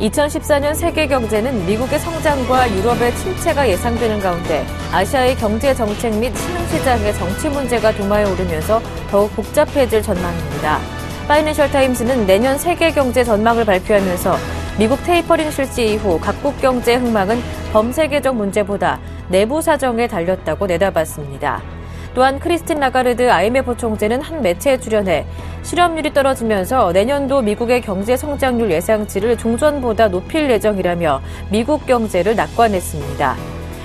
2014년 세계 경제는 미국의 성장과 유럽의 침체가 예상되는 가운데 아시아의 경제 정책 및 신흥시장의 정치 문제가 도마에 오르면서 더욱 복잡해질 전망입니다. 파이낸셜 타임스는 내년 세계 경제 전망을 발표하면서 미국 테이퍼링 실시 이후 각국 경제 흥망은 범세계적 문제보다 내부 사정에 달렸다고 내다봤습니다. 또한 크리스틴 라가르드 IMF 총재는 한 매체에 출연해 실업률이 떨어지면서 내년도 미국의 경제 성장률 예상치를 종전보다 높일 예정이라며 미국 경제를 낙관했습니다.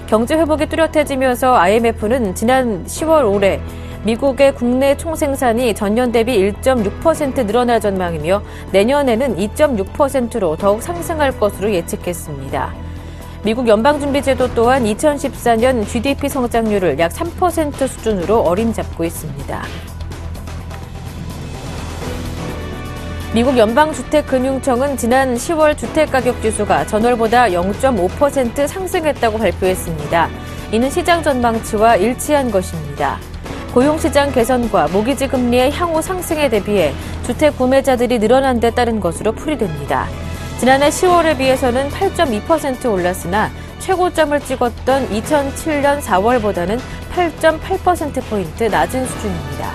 경제 회복이 뚜렷해지면서 IMF는 지난 10월 올해 미국의 국내 총생산이 전년 대비 1.6% 늘어날 전망이며 내년에는 2.6%로 더욱 상승할 것으로 예측했습니다. 미국 연방준비제도 또한 2014년 GDP 성장률을 약 3% 수준으로 어림잡고 있습니다. 미국 연방주택금융청은 지난 10월 주택가격지수가 전월보다 0.5% 상승했다고 발표했습니다. 이는 시장 전망치와 일치한 것입니다. 고용시장 개선과 모기지 금리의 향후 상승에 대비해 주택 구매자들이 늘어난 데 따른 것으로 풀이됩니다. 지난해 10월에 비해서는 8.2% 올랐으나 최고점을 찍었던 2007년 4월보다는 8.8%포인트 낮은 수준입니다.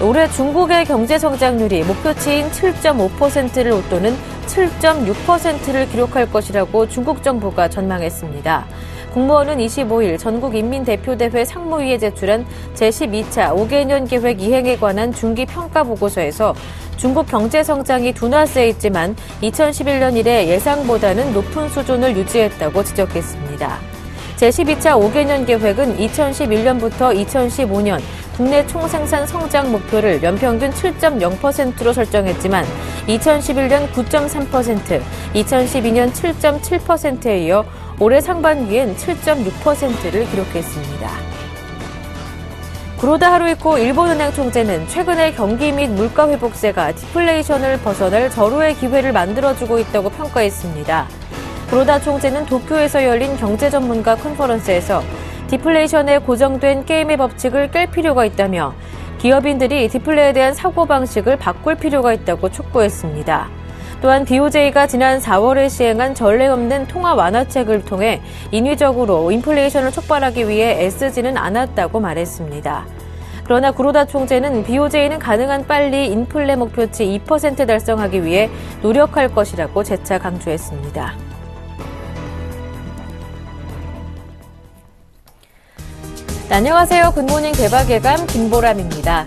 올해 중국의 경제 성장률이 목표치인 7.5%를 웃도는 7.6%를 기록할 것이라고 중국 정부가 전망했습니다. 국무원은 25일 전국인민대표대회 상무위에 제출한 제12차 5개년 계획 이행에 관한 중기평가보고서에서 중국 경제 성장이 둔화세 있지만 2011년 이래 예상보다는 높은 수준을 유지했다고 지적했습니다. 제12차 5개년 계획은 2011년부터 2015년 국내 총생산 성장 목표를 연평균 7.0%로 설정했지만 2011년 9.3%, 2012년 7.7%에 이어 올해 상반기엔 7.6%를 기록했습니다. 구로다 하루이코 일본은행 총재는 최근에 경기 및 물가 회복세가 디플레이션을 벗어날 절호의 기회를 만들어주고 있다고 평가했습니다. 구로다 총재는 도쿄에서 열린 경제 전문가 컨퍼런스에서 디플레이션에 고정된 게임의 법칙을 깰 필요가 있다며 기업인들이 디플레에 대한 사고방식을 바꿀 필요가 있다고 촉구했습니다. 또한 BOJ가 지난 4월에 시행한 전례 없는 통화 완화책을 통해 인위적으로 인플레이션을 촉발하기 위해 애쓰지는 않았다고 말했습니다. 그러나 구로다 총재는 BOJ는 가능한 빨리 인플레 목표치 2% 달성하기 위해 노력할 것이라고 재차 강조했습니다. 안녕하세요. 굿모닝 대박예감 김보람입니다.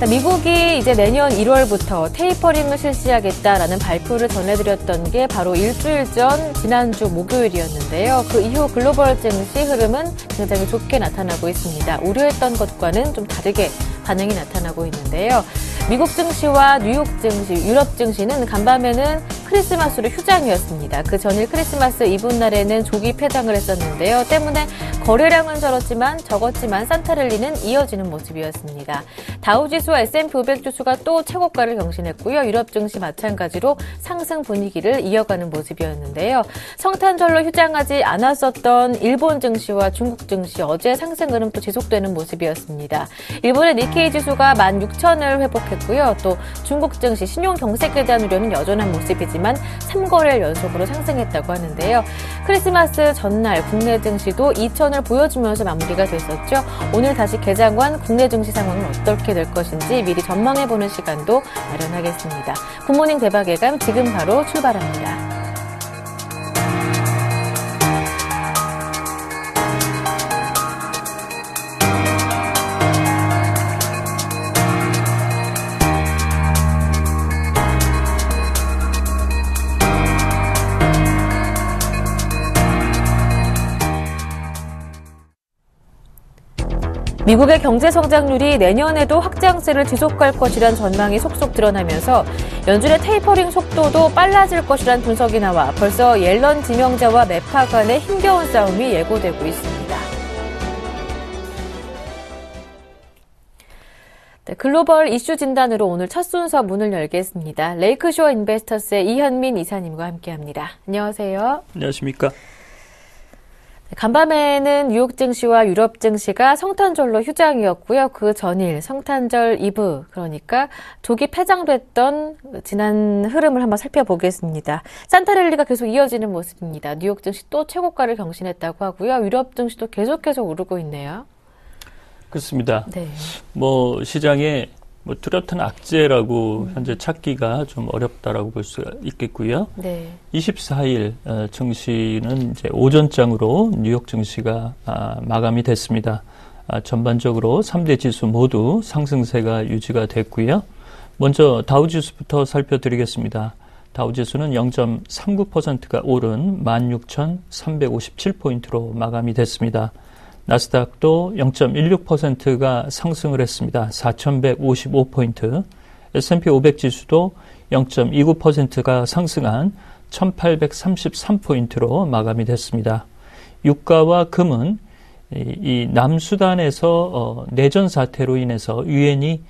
미국이 이제 내년 1월부터 테이퍼링을 실시하겠다라는 발표를 전해드렸던 게 바로 일주일 전 지난주 목요일이었는데요. 그 이후 글로벌 증시 흐름은 굉장히 좋게 나타나고 있습니다. 우려했던 것과는 좀 다르게 반응이 나타나고 있는데요. 미국 증시와 뉴욕 증시, 유럽 증시는 간밤에는 크리스마스로 휴장이었습니다. 그 전일 크리스마스 이브날에는 조기 폐장을 했었는데요. 때문에 거래량은 적었지만 산타랠리는 이어지는 모습이었습니다. 다우지수와 S&P 500 지수가 또 최고가를 경신했고요. 유럽 증시 마찬가지로 상승 분위기를 이어가는 모습이었는데요. 성탄절로 휴장하지 않았었던 일본 증시와 중국 증시 어제 상승 흐름 또 지속되는 모습이었습니다. 일본의 니케이 지수가 16,000을 회복했고요. 또 중국 증시 신용 경색에 대한 우려는 여전한 모습이지만 3거래일 연속으로 상승했다고 하는데요. 크리스마스 전날 국내 증시도 2,000을 보여주면서 마무리가 됐었죠. 오늘 다시 개장한 국내 증시 상황은 어떻게 될 것인지 미리 전망해보는 시간도 마련하겠습니다. 굿모닝 대박예감 지금 바로 출발합니다. 미국의 경제 성장률이 내년에도 확장세를 지속할 것이란 전망이 속속 드러나면서 연준의 테이퍼링 속도도 빨라질 것이란 분석이 나와 벌써 옐런 지명자와 매파 간의 힘겨운 싸움이 예고되고 있습니다. 네, 글로벌 이슈 진단으로 오늘 첫 순서 문을 열겠습니다. 레이크쇼어 인베스터스의 이현민 이사님과 함께합니다. 안녕하세요. 안녕하십니까. 간밤에는 뉴욕 증시와 유럽 증시가 성탄절로 휴장이었고요. 그 전일 성탄절 이브, 그러니까 조기 폐장됐던 지난 흐름을 한번 살펴보겠습니다. 산타랠리가 계속 이어지는 모습입니다. 뉴욕 증시 또 최고가를 경신했다고 하고요. 유럽 증시도 계속해서 오르고 있네요. 그렇습니다. 네. 시장에 뚜렷한 악재라고 현재 찾기가 좀 어렵다라고 볼 수가 있겠고요. 네. 24일 증시는 이제 오전장으로 뉴욕 증시가 마감이 됐습니다. 전반적으로 3대 지수 모두 상승세가 유지가 됐고요. 먼저 다우지수부터 살펴드리겠습니다. 다우지수는 0.39%가 오른 16,357포인트로 마감이 됐습니다. 나스닥도 0.16%가 상승을 했습니다. 4,155포인트. S&P 500 지수도 0.29%가 상승한 1,833포인트로 마감이 됐습니다. 유가와 금은 이 남수단에서 내전 사태로 인해서 유엔이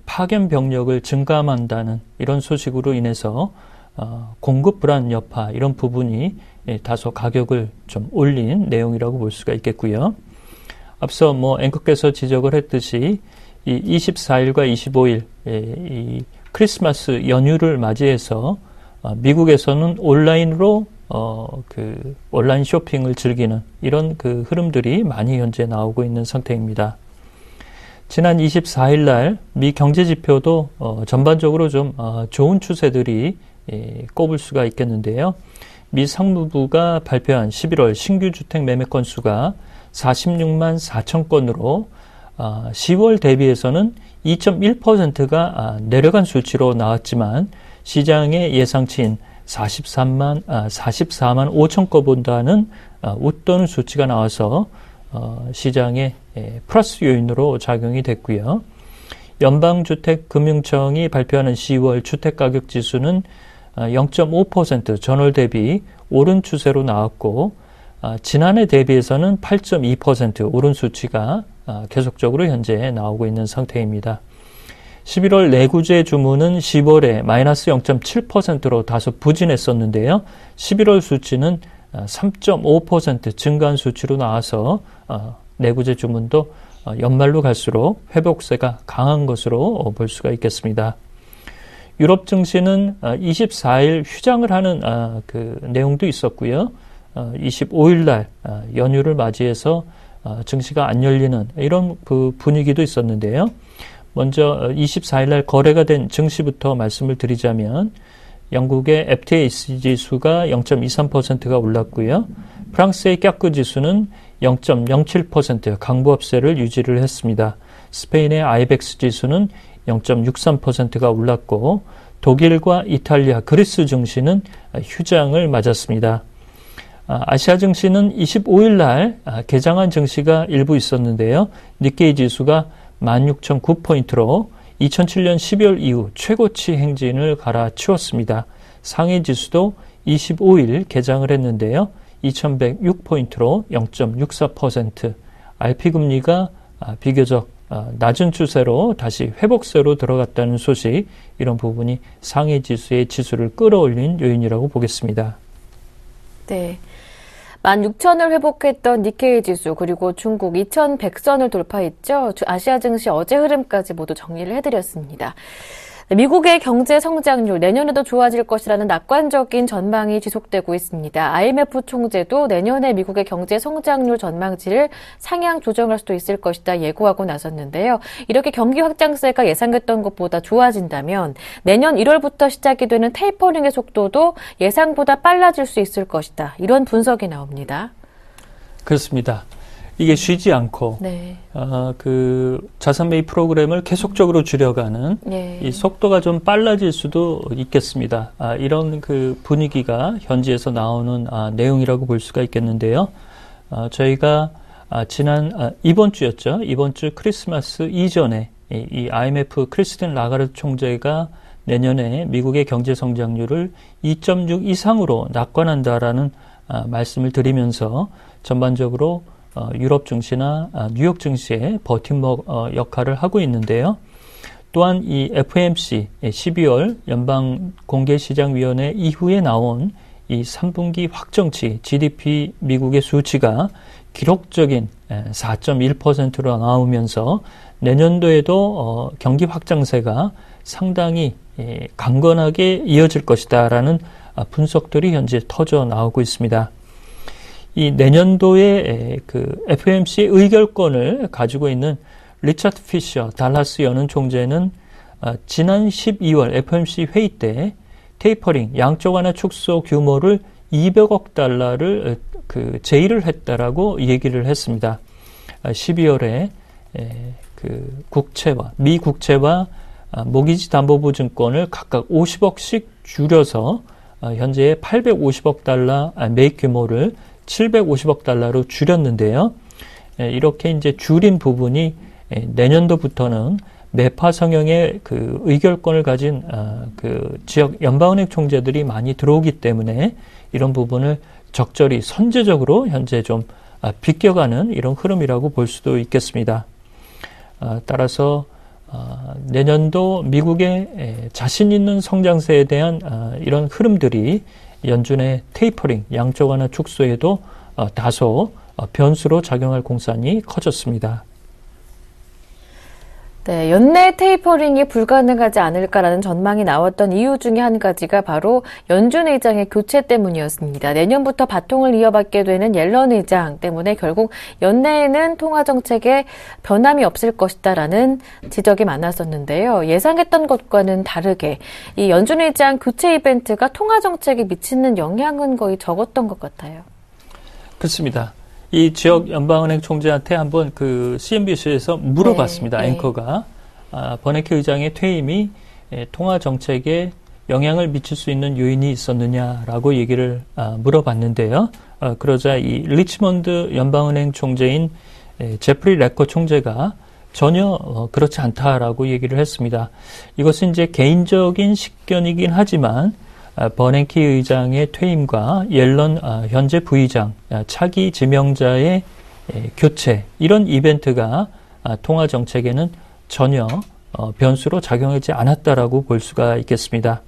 파견 병력을 증감한다는 이런 소식으로 인해서 공급 불안 여파 이런 부분이 다소 가격을 좀 올린 내용이라고 볼 수가 있겠고요. 앞서 앵커께서 지적을 했듯이 이 24일과 25일 이 크리스마스 연휴를 맞이해서 미국에서는 온라인으로 온라인 쇼핑을 즐기는 이런 그 흐름들이 많이 현재 나오고 있는 상태입니다. 지난 24일 날 미 경제 지표도 전반적으로 좀 좋은 추세들이 꼽을 수가 있겠는데요. 미 상무부가 발표한 11월 신규 주택 매매 건수가 46만 4천 건으로 10월 대비해서는 2.1%가 내려간 수치로 나왔지만 시장의 예상치인 44만 5천 건보다는 웃도는 수치가 나와서 시장의 플러스 요인으로 작용이 됐고요. 연방주택금융청이 발표하는 10월 주택가격지수는 0.5% 전월 대비 오른 추세로 나왔고 지난해 대비해서는 8.2% 오른 수치가 계속적으로 현재 나오고 있는 상태입니다. 11월 내구재 주문은 10월에 마이너스 0.7%로 다소 부진했었는데요. 11월 수치는 3.5% 증가한 수치로 나와서 내구재 주문도 연말로 갈수록 회복세가 강한 것으로 볼 수가 있겠습니다. 유럽 증시는 24일 휴장을 하는 그 내용도 있었고요. 25일 날 연휴를 맞이해서 증시가 안 열리는 이런 그 분위기도 있었는데요. 먼저 24일 날 거래가 된 증시부터 말씀을 드리자면 영국의 FTSE 지수가 0.23%가 올랐고요. 프랑스의 CAC 지수는 0.07% 강보합세를 유지를 했습니다. 스페인의 아이벡스 지수는 0.63%가 올랐고 독일과 이탈리아, 그리스 증시는 휴장을 맞았습니다. 아시아 증시는 25일 날 개장한 증시가 일부 있었는데요. 니케이 지수가 16,009포인트로 2007년 12월 이후 최고치 행진을 갈아치웠습니다. 상해 지수도 25일 개장을 했는데요. 2106포인트로 0.64%, RP금리가 비교적 낮은 추세로 다시 회복세로 들어갔다는 소식, 이런 부분이 상해 지수의 지수를 끌어올린 요인이라고 보겠습니다. 네. 16,000을 회복했던 니케이 지수, 그리고 중국 2,100선을 돌파했죠. 아시아 증시 어제 흐름까지 모두 정리를 해드렸습니다. 미국의 경제 성장률 내년에도 좋아질 것이라는 낙관적인 전망이 지속되고 있습니다. IMF 총재도 내년에 미국의 경제 성장률 전망치를 상향 조정할 수도 있을 것이다 예고하고 나섰는데요. 이렇게 경기 확장세가 예상했던 것보다 좋아진다면 내년 1월부터 시작이 되는 테이퍼링의 속도도 예상보다 빨라질 수 있을 것이다. 이런 분석이 나옵니다. 그렇습니다. 이게 쉬지 않고 네. 그 자산 매입 프로그램을 계속적으로 줄여가는 네. 이 속도가 좀 빨라질 수도 있겠습니다. 이런 그 분위기가 현지에서 나오는 내용이라고 볼 수가 있겠는데요. 저희가 이번 주였죠. 이번 주 크리스마스 이전에 이 IMF 크리스틴 라가르드 총재가 내년에 미국의 경제 성장률을 2.6 이상으로 낙관한다라는 말씀을 드리면서 전반적으로 유럽 증시나 뉴욕 증시의 버팀목 역할을 하고 있는데요. 또한 이 FOMC 12월 연방 공개시장위원회 이후에 나온 이 3분기 확정치 GDP 미국의 수치가 기록적인 4.1%로 나오면서 내년도에도 경기 확장세가 상당히 강건하게 이어질 것이다라는 분석들이 현재 터져 나오고 있습니다. 이 내년도에 그 FOMC 의결권을 가지고 있는 리처드 피셔 달라스 연은 총재는 지난 12월 FOMC 회의 때 테이퍼링 양적 완화 축소 규모를 200억 달러를 그 제의를 했다라고 얘기를 했습니다. 12월에 그 국채와 미 국채와 모기지 담보보증권을 각각 50억씩 줄여서 현재의 850억 달러 매입 규모를 750억 달러로 줄였는데요. 이렇게 이제 줄인 부분이 내년도부터는 매파 성향의 그 의결권을 가진 그 지역 연방은행 총재들이 많이 들어오기 때문에 이런 부분을 적절히 선제적으로 현재 좀 비껴가는 이런 흐름이라고 볼 수도 있겠습니다. 따라서 내년도 미국의 자신 있는 성장세에 대한 이런 흐름들이 연준의 테이퍼링, 양적 완화 축소에도 다소 변수로 작용할 공산이 커졌습니다. 네, 연내 테이퍼링이 불가능하지 않을까라는 전망이 나왔던 이유 중에 한 가지가 바로 연준 의장의 교체 때문이었습니다. 내년부터 바통을 이어받게 되는 옐런 의장 때문에 결국 연내에는 통화 정책에 변함이 없을 것이다라는 지적이 많았었는데요. 예상했던 것과는 다르게 이 연준 의장 교체 이벤트가 통화 정책에 미치는 영향은 거의 적었던 것 같아요. 그렇습니다. 이 지역 연방은행 총재한테 한번 그 CNBC에서 물어봤습니다. 네, 앵커가 버네키 의장의 퇴임이 통화 정책에 영향을 미칠 수 있는 요인이 있었느냐라고 얘기를 물어봤는데요. 그러자 이 리치먼드 연방은행 총재인 제프리 레커 총재가 전혀 그렇지 않다라고 얘기를 했습니다. 이것은 이제 개인적인 식견이긴 하지만 버냉키 의장의 퇴임과 옐런 현재 부의장 차기 지명자의 교체 이런 이벤트가 통화 정책에는 전혀 변수로 작용하지 않았다라고 볼 수가 있겠습니다.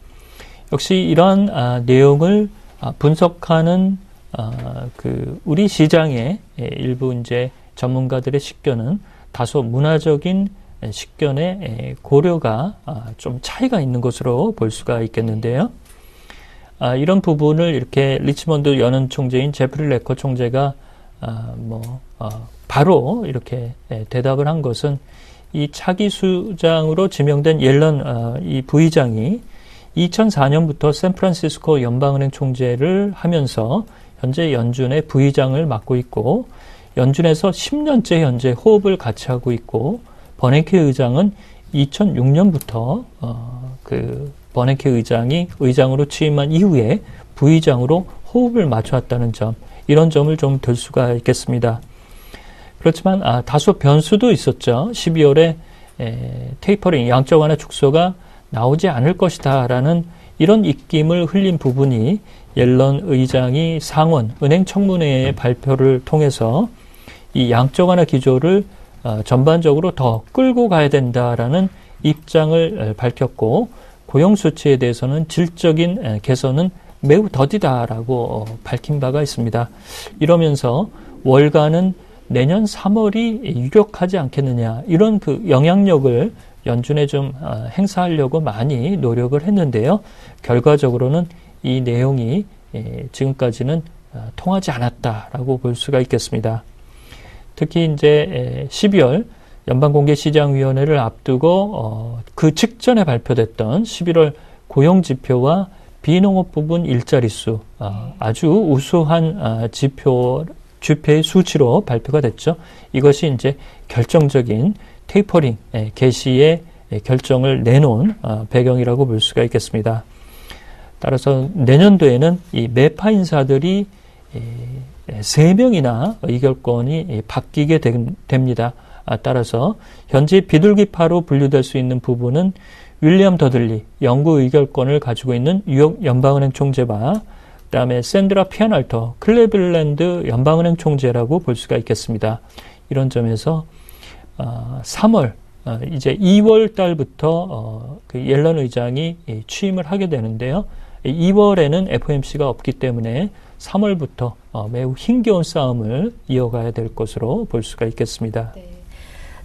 역시 이러한 내용을 분석하는 그 우리 시장의 일부 이제 전문가들의 식견은 다소 문화적인 식견의 고려가 좀 차이가 있는 것으로 볼 수가 있겠는데요. 이런 부분을 이렇게 리치먼드 연은 총재인 제프리 레커 총재가 바로 이렇게 대답을 한 것은 이 차기 수장으로 지명된 옐런 이 부의장이 2004년부터 샌프란시스코 연방은행 총재를 하면서 현재 연준의 부의장을 맡고 있고 연준에서 10년째 현재 호흡을 같이 하고 있고 버냉키 의장은 2006년부터 그 버냉키 의장이 의장으로 취임한 이후에 부의장으로 호흡을 맞춰왔다는 점, 이런 점을 좀 들 수가 있겠습니다. 그렇지만 다소 변수도 있었죠. 12월에 테이퍼링, 양적 완화 축소가 나오지 않을 것이다라는 이런 입김을 흘린 부분이 옐런 의장이 상원 은행 청문회의 발표를 통해서 이 양적 완화 기조를 전반적으로 더 끌고 가야 된다라는 입장을 밝혔고 고용 수치에 대해서는 질적인 개선은 매우 더디다라고 밝힌 바가 있습니다. 이러면서 월가는 내년 3월이 유력하지 않겠느냐 이런 그 영향력을 연준에 좀 행사하려고 많이 노력을 했는데요. 결과적으로는 이 내용이 지금까지는 통하지 않았다라고 볼 수가 있겠습니다. 특히 이제 12월 연방공개시장위원회를 앞두고 그 직전에 발표됐던 11월 고용지표와 비농업 부분 일자리수 아주 우수한 지표의 수치로 발표가 됐죠. 이것이 이제 결정적인 테이퍼링 개시의 결정을 내놓은 배경이라고 볼 수가 있겠습니다. 따라서 내년도에는 이 매파 인사들이 3명이나 의결권이 바뀌게 됩니다. 따라서 현재 비둘기파로 분류될 수 있는 부분은 윌리엄 더들리 연구 의결권을 가지고 있는 뉴욕 연방은행 총재와 그다음에 샌드라 피아날터 클리블랜드 연방은행 총재라고 볼 수가 있겠습니다. 이런 점에서 3월 이제 2월 달부터 그 옐런 의장이 취임을 하게 되는데요. 2월에는 FOMC가 없기 때문에 3월부터 매우 힘겨운 싸움을 이어가야 될 것으로 볼 수가 있겠습니다.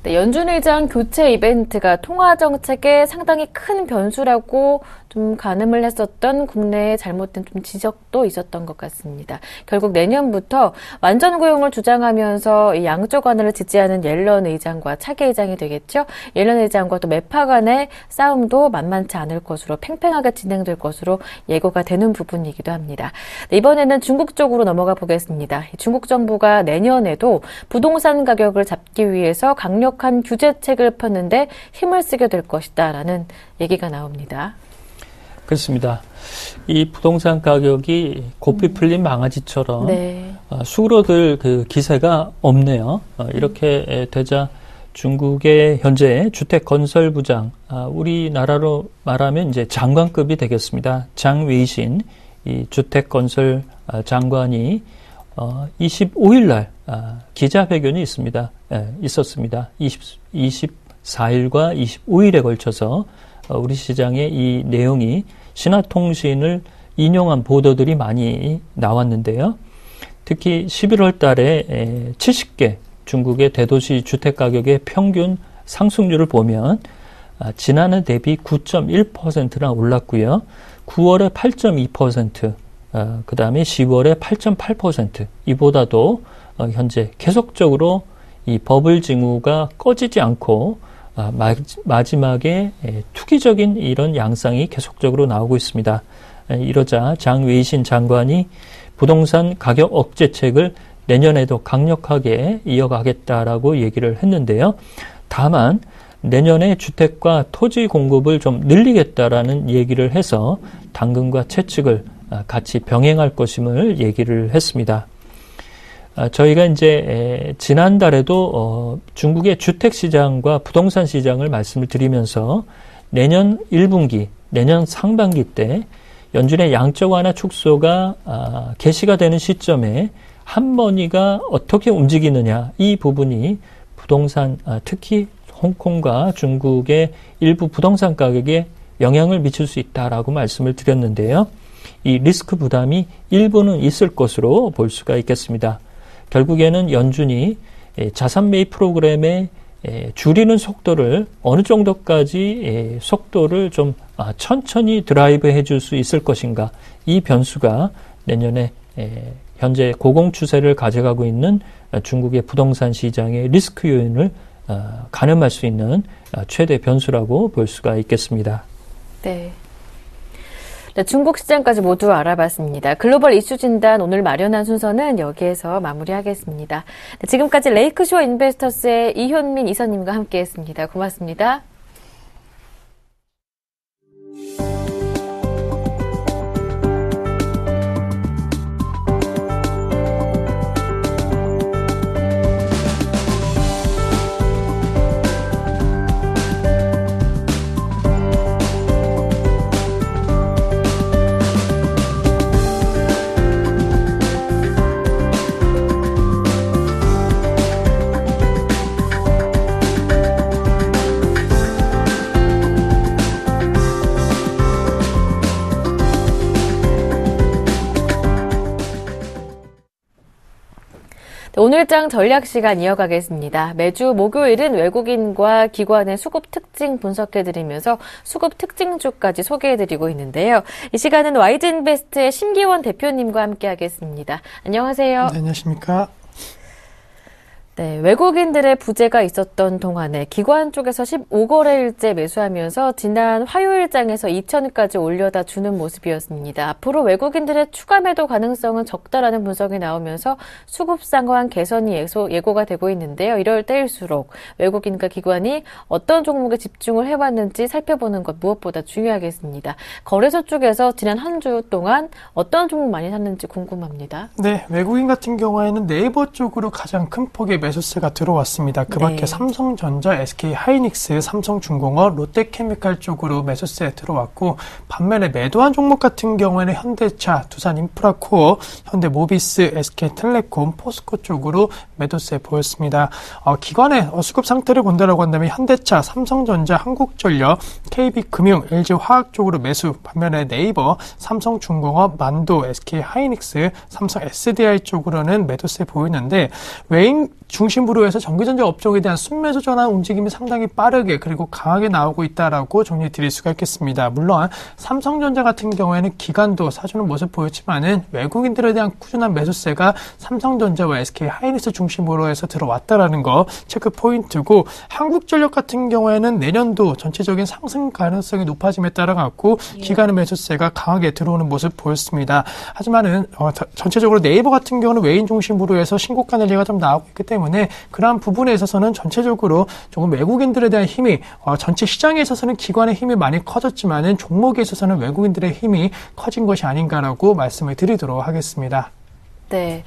네, 연준 의장 교체 이벤트가 통화 정책에 상당히 큰 변수라고 좀 가늠을 했었던 국내의 잘못된 좀 지적도 있었던 것 같습니다. 결국 내년부터 완전 고용을 주장하면서 이 양쪽 안을 지지하는 옐런 의장과 차기 의장이 되겠죠. 옐런 의장과 또 매파 간의 싸움도 만만치 않을 것으로 팽팽하게 진행될 것으로 예고가 되는 부분이기도 합니다. 네, 이번에는 중국 쪽으로 넘어가 보겠습니다. 중국 정부가 내년에도 부동산 가격을 잡기 위해서 강력한 규제책을 폈는데 힘을 쓰게 될 것이다라는 얘기가 나옵니다. 그렇습니다. 이 부동산 가격이 고삐 풀린 망아지처럼 네. 수그러들 그 기세가 없네요. 이렇게 되자 중국의 현재 주택 건설 부장, 우리나라로 말하면 이제 장관급이 되겠습니다. 장 웨이신 이 주택 건설 장관이 25일 날 기자회견이 있었습니다. 24일과 25일에 걸쳐서 우리 시장의 이 내용이 신화통신을 인용한 보도들이 많이 나왔는데요. 특히 11월 달에 70개 중국의 대도시 주택가격의 평균 상승률을 보면 지난해 대비 9.1%나 올랐고요. 9월에 8.2%, 그 다음에 10월에 8.8%, 이보다도 현재 계속적으로 이 버블 징후가 꺼지지 않고 마지막에 투기적인 이런 양상이 계속적으로 나오고 있습니다. 이러자 장 웨이신 장관이 부동산 가격 억제책을 내년에도 강력하게 이어가겠다라고 얘기를 했는데요. 다만 내년에 주택과 토지 공급을 좀 늘리겠다라는 얘기를 해서 당근과 채찍을 같이 병행할 것임을 얘기를 했습니다. 저희가 이제 지난달에도 중국의 주택 시장과 부동산 시장을 말씀을 드리면서 내년 1분기, 내년 상반기 때 연준의 양적 완화 축소가 개시가 되는 시점에 한머니가 어떻게 움직이느냐, 이 부분이 부동산, 특히 홍콩과 중국의 일부 부동산 가격에 영향을 미칠 수 있다라고 말씀을 드렸는데요. 이 리스크 부담이 일부는 있을 것으로 볼 수가 있겠습니다. 결국에는 연준이 자산 매입 프로그램에 줄이는 속도를 어느 정도까지 속도를 좀 천천히 드라이브 해줄 수 있을 것인가, 이 변수가 내년에 현재 고공 추세를 가져가고 있는 중국의 부동산 시장의 리스크 요인을 가늠할 수 있는 최대 변수라고 볼 수가 있겠습니다. 네. 네, 중국 시장까지 모두 알아봤습니다. 글로벌 이슈 진단 오늘 마련한 순서는 여기에서 마무리하겠습니다. 네, 지금까지 레이크쇼 인베스터스의 이현민 이사님과 함께했습니다. 고맙습니다. 오늘장 전략 시간 이어가겠습니다. 매주 목요일은 외국인과 기관의 수급 특징 분석해드리면서 수급 특징주까지 소개해드리고 있는데요. 이 시간은 YG인베스트의 심기원 대표님과 함께하겠습니다. 안녕하세요. 네, 안녕하십니까. 네, 외국인들의 부재가 있었던 동안에 기관 쪽에서 15거래일째 매수하면서 지난 화요일장에서 2천까지 올려다 주는 모습이었습니다. 앞으로 외국인들의 추가 매도 가능성은 적다라는 분석이 나오면서 수급 상황 개선이 예고가 되고 있는데요. 이럴 때일수록 외국인과 기관이 어떤 종목에 집중을 해왔는지 살펴보는 것 무엇보다 중요하겠습니다. 거래소 쪽에서 지난 한 주 동안 어떤 종목 많이 샀는지 궁금합니다. 네, 외국인 같은 경우에는 네이버 쪽으로 가장 큰 폭의 매수세가 들어왔습니다. 그 밖에 네. 삼성전자, SK하이닉스, 삼성중공업, 롯데케미칼 쪽으로 매수세 들어왔고 반면에 매도한 종목 같은 경우에는 현대차, 두산인프라코어, 현대모비스, SK텔레콤, 포스코 쪽으로 매도세 보였습니다. 기관의 수급 상태를 본다라고 한다면 현대차, 삼성전자, 한국전력, KB금융, LG화학 쪽으로 매수, 반면에 네이버, 삼성중공업, 만도, SK하이닉스, 삼성 SDI 쪽으로는 매도세 보이는데 외인 중심으로 해서 전기전자 업종에 대한 순매수 전환 움직임이 상당히 빠르게 그리고 강하게 나오고 있다라고 정리해 드릴 수가 있겠습니다. 물론 삼성전자 같은 경우에는 기관도 사주는 모습 보였지만은 외국인들에 대한 꾸준한 매수세가 삼성전자와 SK하이닉스 중심으로 해서 들어왔다라는 거 체크 포인트고 한국전력 같은 경우에는 내년도 전체적인 상승 가능성이 높아짐에 따라 갖고 기관의 매수세가 강하게 들어오는 모습 보였습니다. 하지만은 전체적으로 네이버 같은 경우는 외인 중심으로 해서 신고가 랠리가 좀 나오고 있기 때문에 그러한 부분에 있어서는 전체적으로 조금 외국인들에 대한 힘이 전체 시장에 있어서는 기관의 힘이 많이 커졌지만은 종목에 있어서는 외국인들의 힘이 커진 것이 아닌가라고 말씀을 드리도록 하겠습니다. 네.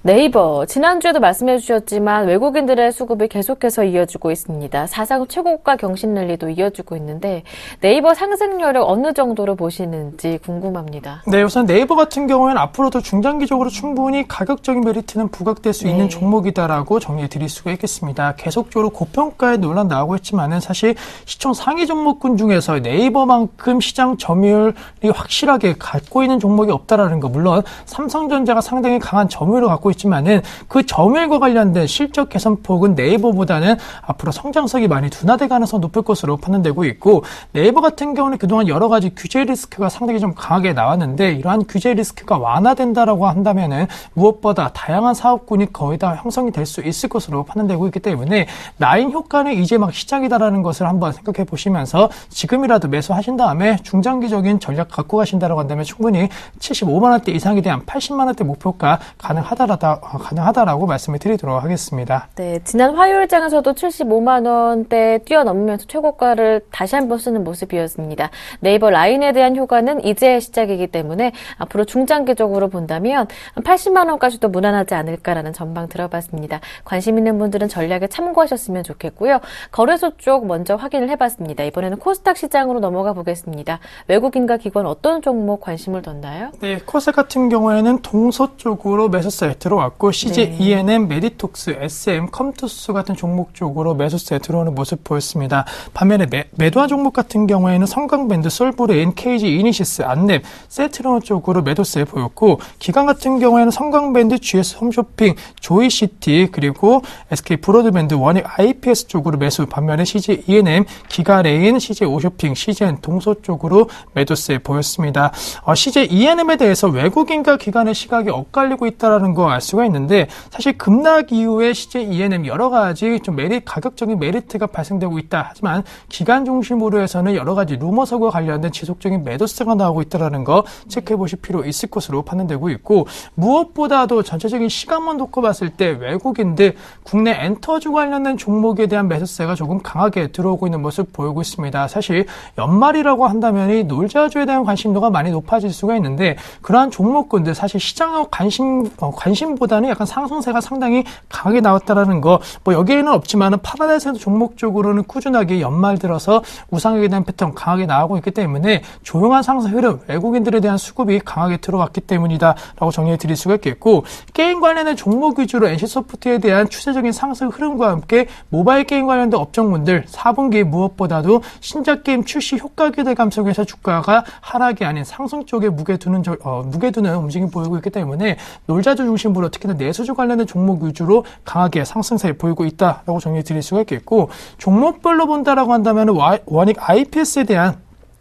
네이버, 지난주에도 말씀해 주셨지만 외국인들의 수급이 계속해서 이어지고 있습니다. 사상 최고가 경신 랠리도 이어지고 있는데 네이버 상승 여력 어느 정도로 보시는지 궁금합니다. 네, 우선 네이버 같은 경우에는 앞으로도 중장기적으로 충분히 가격적인 메리트는 부각될 수 있는 종목이다라고 정리해 드릴 수가 있겠습니다. 계속적으로 고평가의 논란 나오고 있지만은 사실 시총 상위 종목군 중에서 네이버만큼 시장 점유율이 확실하게 갖고 있는 종목이 없다라는 거. 물론 삼성전자가 상당히 강한 점유율을 갖고 있지만은 그 점유율과 관련된 실적 개선폭은 네이버보다는 앞으로 성장성이 많이 둔화될 가능성이 높을 것으로 판단되고 있고 네이버 같은 경우는 그동안 여러 가지 규제 리스크가 상당히 좀 강하게 나왔는데 이러한 규제 리스크가 완화된다라고 한다면은 무엇보다 다양한 사업군이 거의 다 형성이 될 수 있을 것으로 판단되고 있기 때문에 라인 효과는 이제 막 시작이다라는 것을 한번 생각해 보시면서 지금이라도 매수하신 다음에 중장기적인 전략 갖고 가신다라고 한다면 충분히 75만 원대 이상에 대한 80만 원대 목표가 가능하다라고 말씀을 드리도록 하겠습니다. 네, 지난 화요일장에서도 75만 원대 뛰어넘으면서 최고가를 다시 한번 쓰는 모습이었습니다. 네이버 라인에 대한 효과는 이제 시작이기 때문에 앞으로 중장기적으로 본다면 80만 원까지도 무난하지 않을까라는 전망 들어봤습니다. 관심 있는 분들은 전략에 참고하셨으면 좋겠고요. 거래소 쪽 먼저 확인을 해봤습니다. 이번에는 코스닥 시장으로 넘어가 보겠습니다. 외국인과 기관 어떤 종목 관심을 뒀나요? 네, 코스닥 같은 경우에는 동서 쪽으로 매수세 들어왔고 CJ ENM, 메디톡스, SM, 컴투스 같은 종목 쪽으로 매수세 들어오는 모습 보였습니다. 반면에 매도한 종목 같은 경우에는 성강밴드, 솔브레인, KG 이니시스, 안랩, 세트론 쪽으로 매도세 보였고 기관 같은 경우에는 성강밴드, GS 홈쇼핑, 조이시티 그리고 SK 브로드밴드, 원익 IPS 쪽으로 매수. 반면에 CJ ENM, 기가레인, CJ 오쇼핑, CJN 동서 쪽으로 매도세 보였습니다. CJ ENM에 대해서 외국인과 기관의 시각이 엇갈리고 있다라는 거 알 수가 있는데 사실 급락 이후에 CJ ENM 여러 가지 좀 가격적인 메리트가 발생되고 있다. 하지만 기관 중심으로 해서는 여러 가지 루머석과 관련된 지속적인 매도세가 나오고 있다라는 거 체크해 보실 필요 있을 것으로 판단되고 있고 무엇보다도 전체적인 시간만 놓고 봤을 때 외국인들 국내 엔터주 관련된 종목에 대한 매수세가 조금 강하게 들어오고 있는 모습 보이고 있습니다. 사실 연말이라고 한다면 이 놀자주에 대한 관심도가 많이 높아질 수가 있는데 그러한 종목군들 사실 시장의 관심보다는 약간 상승세가 상당히 강하게 나왔다라는 거, 뭐 여기에는 없지만은 파라다이스 종목 쪽으로는 꾸준하게 연말 들어서 우상향에 대한 패턴 강하게 나오고 있기 때문에 조용한 상승 흐름, 외국인들에 대한 수급이 강하게 들어왔기 때문이다라고 정리해 드릴 수가 있겠고 게임 관련된 종목 위주로 NC소프트에 대한 추세적인 상승 흐름과 함께 모바일 게임 관련된 업종군들 4분기 무엇보다도 신작 게임 출시 효과 기대감 속에서 주가가 하락이 아닌 상승 쪽에 무게 두는 움직임 보이고 있기 때문에 놀자주 중심으로 특히나 내수주 관련된 종목 위주로 강하게 상승세 보이고 있다라고 정리해 드릴 수가 있겠고 종목별로 본다라고 한다면 원익 IPS에 대한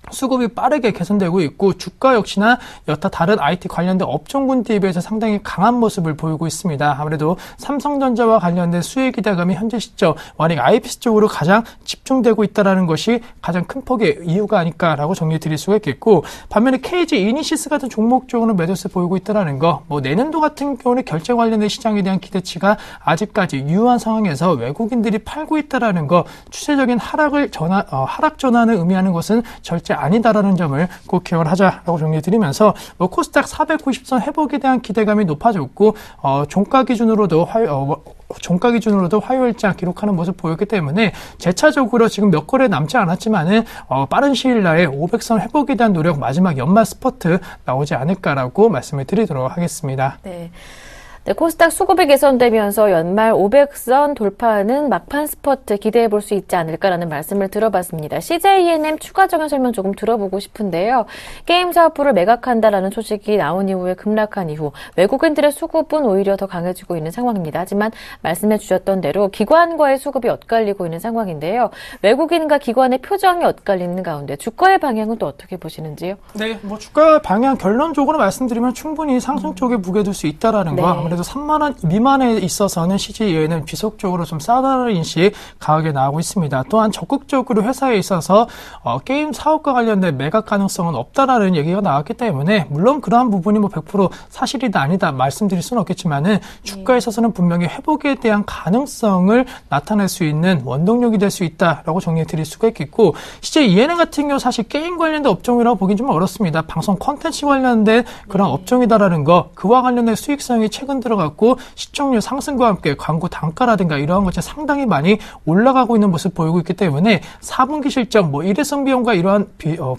수급이 빠르게 개선되고 있고 주가 역시나 여타 다른 IT 관련된 업종군에 비해서 상당히 강한 모습을 보이고 있습니다. 아무래도 삼성전자와 관련된 수혜 기대감이 현재 시점 원익 IPS 쪽으로 가장 집중되고 있다는 것이 가장 큰 폭의 이유가 아닐까라고 정리해 드릴 수가 있겠고 반면에 KG 이니시스 같은 종목 쪽으로는 매도세 보이고 있다는 거, 뭐 내년도 같은 경우는 결제 관련된 시장에 대한 기대치가 아직까지 유효한 상황에서 외국인들이 팔고 있다는 거 추세적인 하락 전환을 의미하는 것은 절대 아니다라는 점을 꼭 기억을 하자라고 정리해드리면서 코스닥 490선 회복에 대한 기대감이 높아졌고 종가 기준으로도 화요일장 기록하는 모습 보였기 때문에 재차적으로 지금 몇 거래 남지 않았지만은 빠른 시일 내에 500선 회복에 대한 노력 마지막 연말 스퍼트 나오지 않을까라고 말씀을 드리도록 하겠습니다. 네, 코스닥 수급이 개선되면서 연말 500선 돌파하는 막판 스퍼트 기대해 볼 수 있지 않을까라는 말씀을 들어봤습니다. CJ 추가적인 설명 조금 들어보고 싶은데요. 게임 사업부를 매각한다라는 소식이 나온 이후에 급락한 이후 외국인들의 수급은 오히려 더 강해지고 있는 상황입니다. 하지만 말씀해 주셨던 대로 기관과의 수급이 엇갈리고 있는 상황인데요. 외국인과 기관의 표정이 엇갈리는 가운데 주가의 방향은 또 어떻게 보시는지요? 네, 주가 방향 결론적으로 말씀드리면 충분히 상승 쪽에 무게 둘 수 있다라는 거. 그래도 3만 원 미만에 있어서는 CJEN은 지속적으로 좀 싸다는 인식 강하게 나오고 있습니다. 또한 적극적으로 회사에 있어서 게임 사업과 관련된 매각 가능성은 없다라는 얘기가 나왔기 때문에 물론 그러한 부분이 100% 사실이다 아니다 말씀드릴 수는 없겠지만은 주가에 있어서는 분명히 회복에 대한 가능성을 나타낼 수 있는 원동력이 될 수 있다라고 정리해 드릴 수가 있겠고 CJEN 같은 경우 사실 게임 관련된 업종이라고 보긴 좀 어렵습니다. 방송 콘텐츠 관련된 그런 업종이다라는 거 그와 관련된 수익성이 최근 들어갔고 시청률 상승과 함께 광고 단가라든가 이러한 것이 상당히 많이 올라가고 있는 모습 보이고 있기 때문에 4분기 실적 일회성 비용과 이러한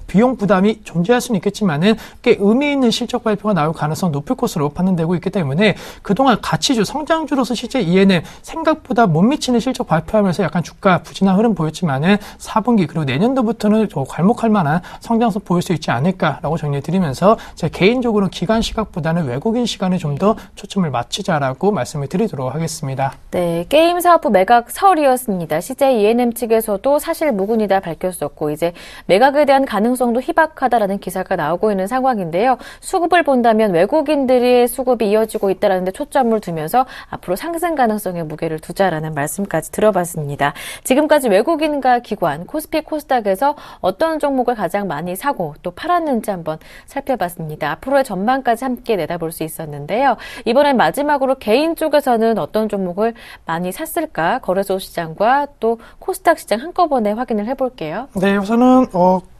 비용 부담이 존재할 수는 있겠지만은 꽤 의미 있는 실적 발표가 나올 가능성 높을 것으로 판단되고 있기 때문에 그동안 가치주 성장주로서 CJEN은 생각보다 못 미치는 실적 발표하면서 약간 주가 부진한 흐름 보였지만은 4분기 그리고 내년도부터는 괄목할 만한 성장성 보일 수 있지 않을까라고 정리해 드리면서 제가 개인적으로 기관 시각보다는 외국인 시간에 좀 더 초점을 맞추자라고 말씀을 드리도록 하겠습니다. 네, 게임 사업부 매각 설이었습니다. CJEN 측에서도 사실 무근이다 밝혔었고 이제 매각에 대한 가능성도 희박하다라는 기사가 나오고 있는 상황인데요. 수급을 본다면 외국인들의 수급이 이어지고 있다는 데 초점을 두면서 앞으로 상승 가능성에 무게를 두자라는 말씀까지 들어봤습니다. 지금까지 외국인과 기관, 코스피, 코스닥에서 어떤 종목을 가장 많이 사고 또 팔았는지 한번 살펴봤습니다. 앞으로의 전망까지 함께 내다볼 수 있었는데요. 이번엔 마지막으로 개인 쪽에서는 어떤 종목을 많이 샀을까? 거래소 시장과 또 코스닥 시장 한꺼번에 확인을 해볼게요. 네, 우선은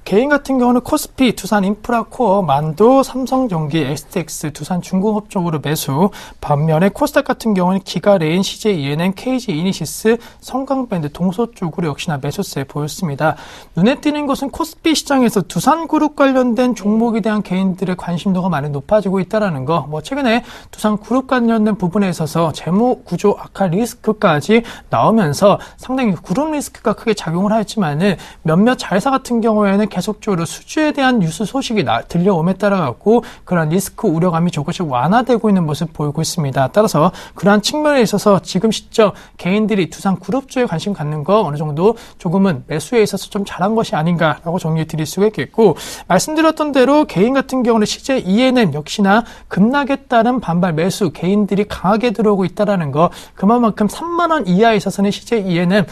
개인 같은 경우는 코스피, 두산인프라코어, 만도, 삼성전기, STX, 두산중공업 쪽으로 매수. 반면에 코스닥 같은 경우는 기가레인, CJENM, KG이니시스, 성강밴드, 동서 쪽으로 역시나 매수세 보였습니다. 눈에 띄는 것은 코스피 시장에서 두산그룹 관련된 종목에 대한 개인들의 관심도가 많이 높아지고 있다는 거. 최근에 두산그룹 관련된 부분에 있어서 재무구조 악화 리스크까지 나오면서 상당히 그룹 리스크가 크게 작용을 하였지만은 몇몇 자회사 같은 경우에는 계속적으로 수주에 대한 뉴스 소식이 들려옴에 따라 갖고 그런 리스크 우려감이 조금씩 완화되고 있는 모습 보이고 있습니다. 따라서 그러한 측면에 있어서 지금 시점 개인들이 두산 그룹주에 관심 갖는 거 어느 정도 조금은 매수에 있어서 좀 잘한 것이 아닌가라고 정리해 드릴 수가 있겠고 말씀드렸던 대로 개인 같은 경우는 CJENM 역시나 급락에 따른 반발 매수 개인들이 강하게 들어오고 있다는 거 그만큼 3만 원 이하에 있어서는 CJENM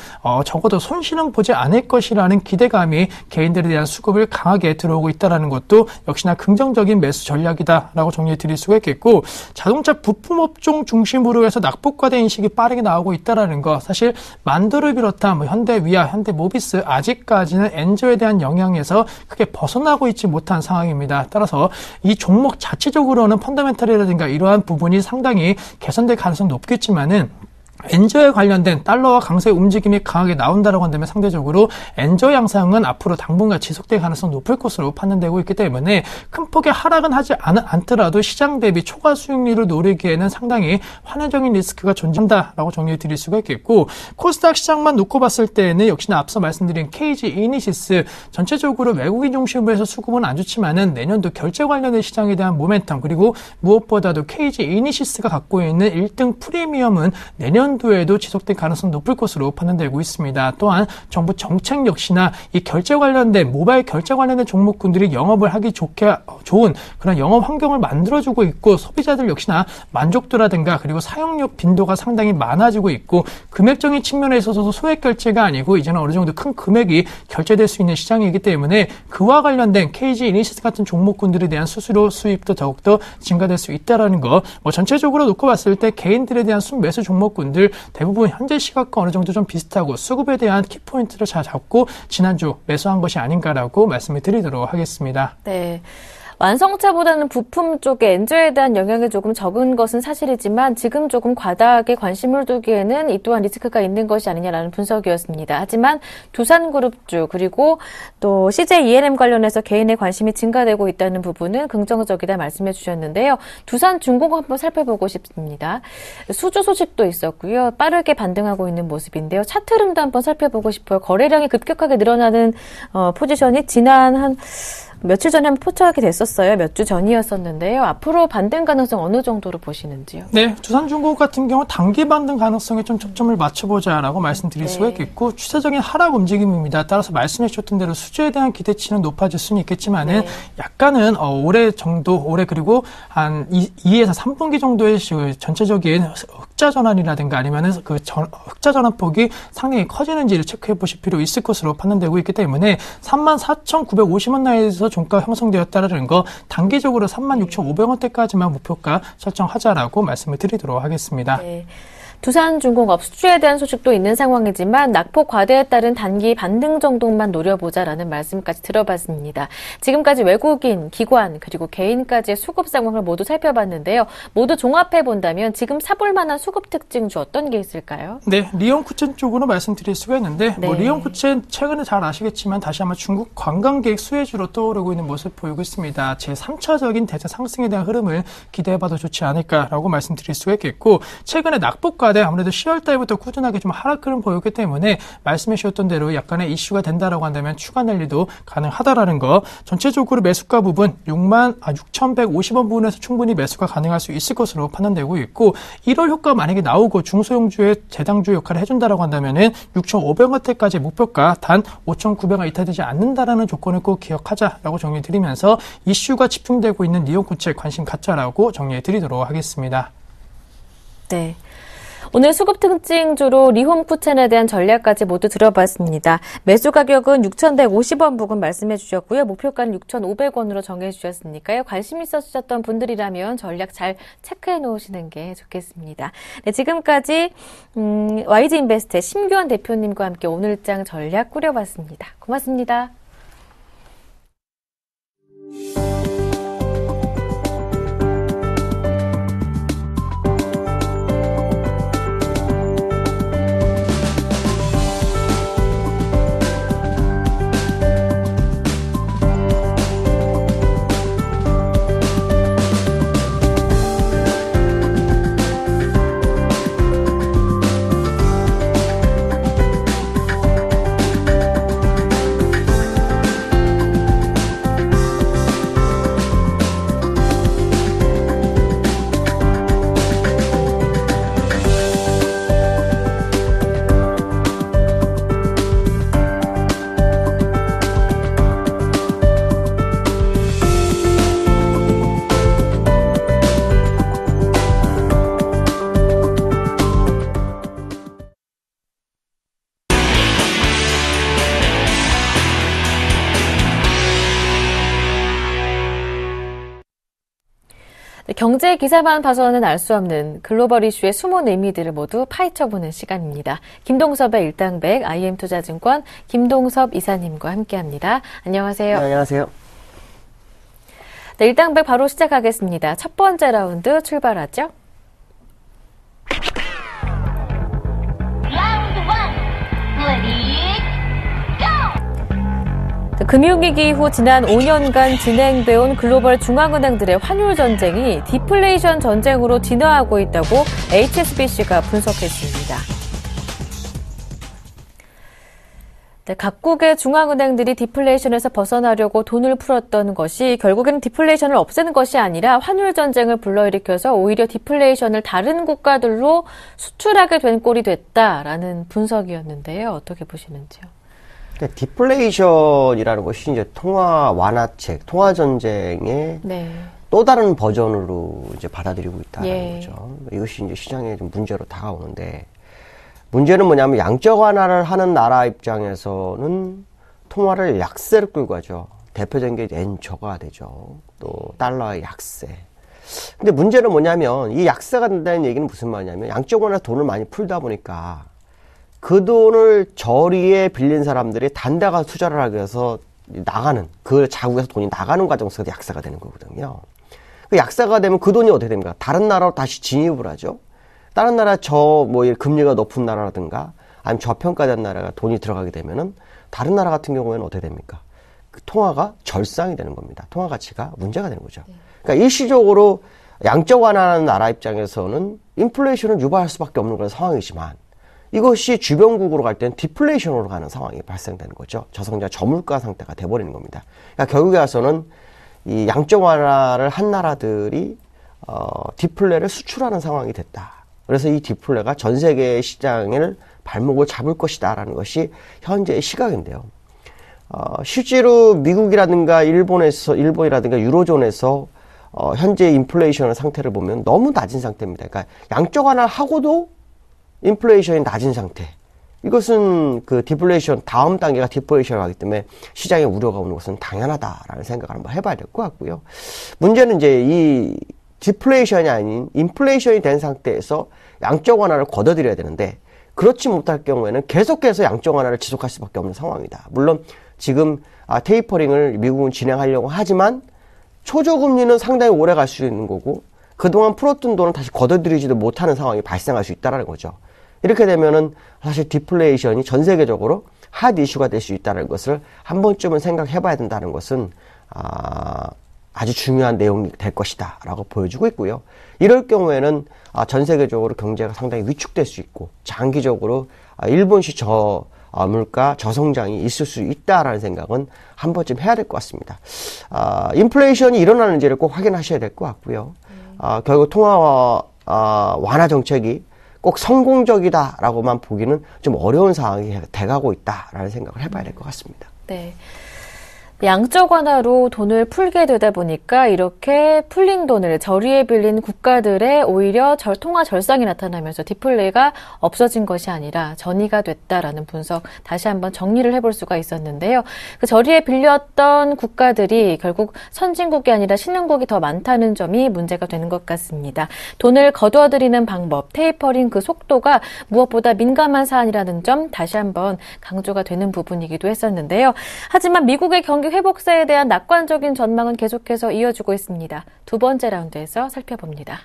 적어도 손실은 보지 않을 것이라는 기대감이 개인들에 대한 수급을 강하게 들어오고 있다는 것도 역시나 긍정적인 매수 전략이다라고 정리해 드릴 수가 있겠고 자동차 부품업종 중심으로 해서 낙폭과대 인식이 빠르게 나오고 있다는 거 사실 만도를 비롯한 현대위아, 현대모비스 아직까지는 엔저에 대한 영향에서 크게 벗어나고 있지 못한 상황입니다. 따라서 이 종목 자체적으로는 펀더멘털이라든가 이러한 부분이 상당히 개선될 가능성이 높겠지만은 엔저에 관련된 달러와 강세 움직임이 강하게 나온다고 한다면 상대적으로 엔저 양상은 앞으로 당분간 지속될 가능성이 높을 것으로 판단되고 있기 때문에 큰 폭의 하락은 하지 않더라도 시장 대비 초과 수익률을 노리기에는 상당히 환해적인 리스크가 존재한다라고 정리해 드릴 수가 있겠고 코스닥 시장만 놓고 봤을 때는 역시나 앞서 말씀드린 KG이니시스 전체적으로 외국인 중심으로 해서 수급은 안 좋지만은 내년도 결제 관련된 시장에 대한 모멘텀 그리고 무엇보다도 KG이니시스가 갖고 있는 1등 프리미엄은 내년도에도 지속될 가능성이 높을 것으로 판단되고 있습니다. 또한 정부 정책 역시나 이 결제 관련된 모바일 결제 관련된 종목군들이 영업을 하기 좋은 그런 영업 환경을 만들어주고 있고 소비자들 역시나 만족도라든가 그리고 사용력 빈도가 상당히 많아지고 있고 금액적인 측면에 있어서도 소액 결제가 아니고 이제는 어느 정도 큰 금액이 결제될 수 있는 시장이기 때문에 그와 관련된 KG이니시스 같은 종목군들에 대한 수수료 수입도 더욱더 증가될 수 있다는 거 전체적으로 놓고 봤을 때 개인들에 대한 순매수 종목군들 종목들 대부분 현재 시각과 어느 정도 좀 비슷하고 수급에 대한 키포인트를 잘 잡고 지난주 매수한 것이 아닌가라고 말씀을 드리도록 하겠습니다. 네. 완성차보다는 부품 쪽에 엔저에 대한 영향이 조금 적은 것은 사실이지만 지금 조금 과다하게 관심을 두기에는 이 또한 리스크가 있는 것이 아니냐라는 분석이었습니다. 하지만 두산그룹주 그리고 또 CJ E&M 관련해서 개인의 관심이 증가되고 있다는 부분은 긍정적이다 말씀해 주셨는데요. 두산중공업 한번 살펴보고 싶습니다. 수주 소식도 있었고요. 빠르게 반등하고 있는 모습인데요. 차트 흐름도 한번 살펴보고 싶어요. 거래량이 급격하게 늘어나는 포지션이 지난 한 며칠 전에 한번 포착이 됐었어요. 몇 주 전이었었는데요. 앞으로 반등 가능성 어느 정도로 보시는지요? 네, 두산중공업 같은 경우 단기 반등 가능성에 좀 초점을 맞춰보자라고 말씀드릴 수가 있겠고 추세적인 하락 움직임입니다. 따라서 말씀해 주셨던 대로 수주에 대한 기대치는 높아질 수는 있겠지만은 약간은 올해 그리고 한 2에서 3분기 정도의 전체적인 흑자 전환이라든가 아니면은 흑자 전환폭이 상당히 커지는지를 체크해 보실 필요 있을 것으로 판단되고 있기 때문에 34,950원 라인에서 종가 형성되었다는 거 단기적으로 36,500원대까지만 목표가 설정하자라고 말씀을 드리도록 하겠습니다. 네. 두산중공업 수주에 대한 소식도 있는 상황이지만 낙폭 과대에 따른 단기 반등 정도만 노려보자라는 말씀까지 들어봤습니다. 지금까지 외국인, 기관, 그리고 개인까지의 수급 상황을 모두 살펴봤는데요. 모두 종합해 본다면 지금 사볼 만한 수급 특징주 어떤 게 있을까요? 네, 리온쿠첸 쪽으로 말씀드릴 수가 있는데 네. 리온쿠첸 최근에 잘 아시겠지만 다시 한번 중국 관광객 수혜주로 떠오르고 있는 모습을 보이고 있습니다. 제3차적인 대세 상승에 대한 흐름을 기대해봐도 좋지 않을까라고 말씀드릴 수가 있겠고 최근에 낙폭과 아무래도 10월 달부터 꾸준하게 좀 하락 흐름 보였기 때문에 말씀해 주셨던 대로 약간의 이슈가 된다라고 한다면 추가 랠리도 가능하다라는 거. 전체적으로 매수가 부분 6,150원 부분에서 충분히 매수가 가능할 수 있을 것으로 판단되고 있고 1월 효과 만약에 나오고 중소형주의 재당주 역할을 해준다라고 한다면은 6,500원대까지 목표가 단 5,900원 이탈되지 않는다라는 조건을 꼭 기억하자라고 정리해 드리면서 이슈가 집중되고 있는 리온쿠첸 관심 갖자라고 정리해 드리도록 하겠습니다. 네. 오늘 수급 특징주로 리홈쿠첸에 대한 전략까지 모두 들어봤습니다. 매수 가격은 6,150원 부근 말씀해 주셨고요. 목표가는 6,500원으로 정해 주셨으니까요. 관심 있으셨던 분들이라면 전략 잘 체크해 놓으시는 게 좋겠습니다. 네, 지금까지 YG인베스트의 심규환 대표님과 함께 오늘장 전략 꾸려봤습니다. 고맙습니다. 경제 기사만 봐서는 알 수 없는 글로벌 이슈의 숨은 의미들을 모두 파헤쳐보는 시간입니다. 김동섭의 일당백 IM투자증권 김동섭 이사님과 함께합니다. 안녕하세요. 네, 안녕하세요. 네, 일당백 바로 시작하겠습니다. 첫 번째 라운드 출발하죠. 금융위기 이후 지난 5년간 진행돼 온 글로벌 중앙은행들의 환율 전쟁이 디플레이션 전쟁으로 진화하고 있다고 HSBC가 분석했습니다. 네, 각국의 중앙은행들이 디플레이션에서 벗어나려고 돈을 풀었던 것이 결국에는 디플레이션을 없애는 것이 아니라 환율 전쟁을 불러일으켜서 오히려 디플레이션을 다른 국가들로 수출하게 된 꼴이 됐다라는 분석이었는데요. 어떻게 보시는지요? 디플레이션이라는 것이 이제 통화 완화책, 통화 전쟁의 또 다른 버전으로 이제 받아들이고 있다는 거죠. 이것이 이제 시장의 좀 문제로 다가오는데, 문제는 뭐냐면 양적 완화를 하는 나라 입장에서는 통화를 약세로 끌고 가죠. 대표적인 게 엔저가 되죠. 또 달러의 약세. 근데 문제는 뭐냐면 이 약세가 된다는 얘기는 무슨 말이냐면 양적 완화에서 돈을 많이 풀다 보니까 그 돈을 저리에 빌린 사람들이 단다가 투자를 하기 위해서 나가는, 그 자국에서 돈이 나가는 과정 속에서 약세가 되는 거거든요. 그 약세가 되면 그 돈이 어떻게 됩니까? 다른 나라로 다시 진입을 하죠. 다른 나라 금리가 높은 나라라든가 아니면 저평가된 나라가 돈이 들어가게 되면은 다른 나라 같은 경우에는 어떻게 됩니까? 그 통화가 절상이 되는 겁니다. 통화 가치가 문제가 되는 거죠. 그러니까 일시적으로 양적 완화하는 나라 입장에서는 인플레이션을 유발할 수밖에 없는 그런 상황이지만 이것이 주변국으로 갈 때는 디플레이션으로 가는 상황이 발생되는 거죠. 저성장 저물가 상태가 돼버리는 겁니다. 그러니까 결국에 와서는 이 양적 완화를 한 나라들이 디플레를 수출하는 상황이 됐다. 그래서 이 디플레가 전 세계 시장을 발목을 잡을 것이다라는 것이 현재의 시각인데요. 실제로 미국이라든가 일본이라든가 유로존에서 현재 인플레이션 상태를 보면 너무 낮은 상태입니다. 그러니까 양적 완화를 하고도 인플레이션이 낮은 상태. 이것은 그 디플레이션, 다음 단계가 디플레이션을 하기 때문에 시장에 우려가 오는 것은 당연하다라는 생각을 한번 해봐야 될 것 같고요. 문제는 이제 이 디플레이션이 아닌 인플레이션이 된 상태에서 양적 완화를 걷어들여야 되는데 그렇지 못할 경우에는 계속해서 양적 완화를 지속할 수밖에 없는 상황이다. 물론 지금 테이퍼링을 미국은 진행하려고 하지만 초저금리는 상당히 오래 갈 수 있는 거고 그동안 풀었던 돈을 다시 걷어들이지도 못하는 상황이 발생할 수 있다는 거죠. 이렇게 되면은 사실 디플레이션이 전 세계적으로 핫 이슈가 될 수 있다는 것을 한 번쯤은 생각해 봐야 된다는 것은 아주 중요한 내용이 될 것이다 라고 보여주고 있고요. 이럴 경우에는 전 세계적으로 경제가 상당히 위축될 수 있고 장기적으로 일본식 물가 저성장이 있을 수 있다라는 생각은 한 번쯤 해야 될 것 같습니다. 인플레이션이 일어나는지를 꼭 확인하셔야 될 것 같고요. 결국 통화 완화 정책이 꼭 성공적이다라고만 보기는 좀 어려운 상황이 돼가고 있다라는 생각을 해봐야 될 것 같습니다. 네. 양적 완화로 돈을 풀게 되다 보니까 이렇게 풀린 돈을 저리에 빌린 국가들의 오히려 통화 절상이 나타나면서 디플레이가 없어진 것이 아니라 전이가 됐다라는 분석 다시 한번 정리를 해볼 수가 있었는데요. 그 저리에 빌렸던 국가들이 결국 선진국이 아니라 신흥국이 더 많다는 점이 문제가 되는 것 같습니다. 돈을 거둬들이는 방법, 테이퍼링 그 속도가 무엇보다 민감한 사안이라는 점 다시 한번 강조가 되는 부분이기도 했었는데요. 하지만 미국의 경기 회복세에 대한 낙관적인 전망은 계속해서 이어지고 있습니다. 두 번째 라운드에서 살펴봅니다.